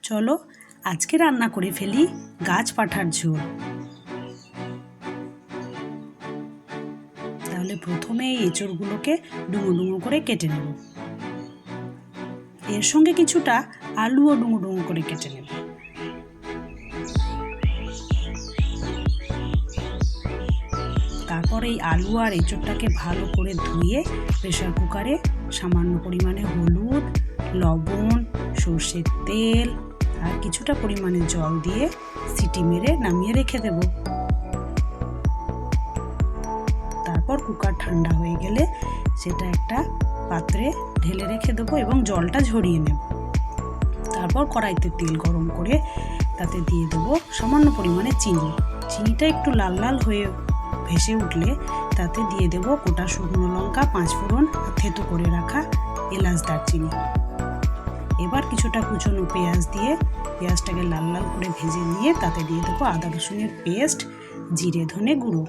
চলো আজকে রান্না করে ফেলি গাছ পাঠার ঝোল। তাহলে প্রথমে এই এঁচড়গুলোকে ডুমো ডুমো করে কেটে নেব। এর সঙ্গে কিছুটা আলুও ডুমো ডুমো করে কেটে নেব। তারপর এই আলু আর এঁচড়টাকে ভালো করে ধুয়ে প্রেসার কুকারে সামান্য পরিমাণে হলুদ, লবণ, সর্ষের তেল আর কিছুটা পরিমাণে জল দিয়ে সিটি মেরে নামিয়ে রেখে দেব। তারপর কুকার ঠান্ডা হয়ে গেলে সেটা একটা পাত্রে ঢেলে রেখে দেবো এবং জলটা ঝরিয়ে নেব। তারপর কড়াইতে তেল গরম করে তাতে দিয়ে দেবো সামান্য পরিমাণে চিনি। চিনিটা একটু লাল লাল হয়ে ভেসে উঠলে তাতে দিয়ে দেবো গোটা শুকনো লঙ্কা, 5 ফোড়ন আর থেতো করে রাখা এলাচ, দারচিনি। এবার কিছুটা কুচনো পেঁয়াজ দিয়ে পেঁয়াজটাকে লাল লাল করে ভেজে নিয়ে তাতে দিয়ে দেবো আদা রসুনের পেস্ট, জিরে ধনে গুঁড়ো।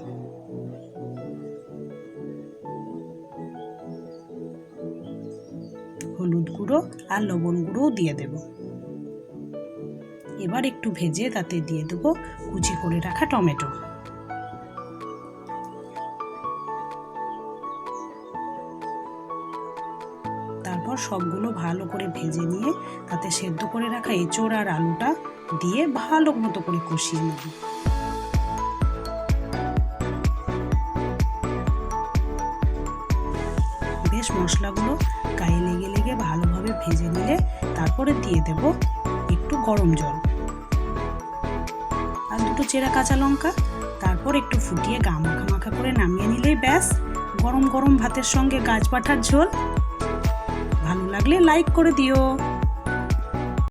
হলুদ গুঁড়ো আর লবণ গুঁড়োও দিয়ে দেব। এবার একটু ভেজে তাতে দিয়ে দেবো কুচি করে রাখা টমেটো। তারপর সবগুলো ভালো করে ভেজে নিয়ে তাতে সেদ্ধ করে রাখা এঁচড় আর আলুটা দিয়ে ভালো মতো করে কষিয়ে নেব। বেশ মশলাগুলো গায়ে লেগে লেগে ভালোভাবে ভেজে নিলে তারপরে দিয়ে দেব একটু গরম জল আর 2 চেরা কাঁচা লঙ্কা। তারপর একটু ফুটিয়ে গা মাখা মাখা করে নামিয়ে নিলেই ব্যাস গরম গরম ভাতের সঙ্গে গাছ পাঠার ঝোল। ভালো লাগলে লাইক করে দিও।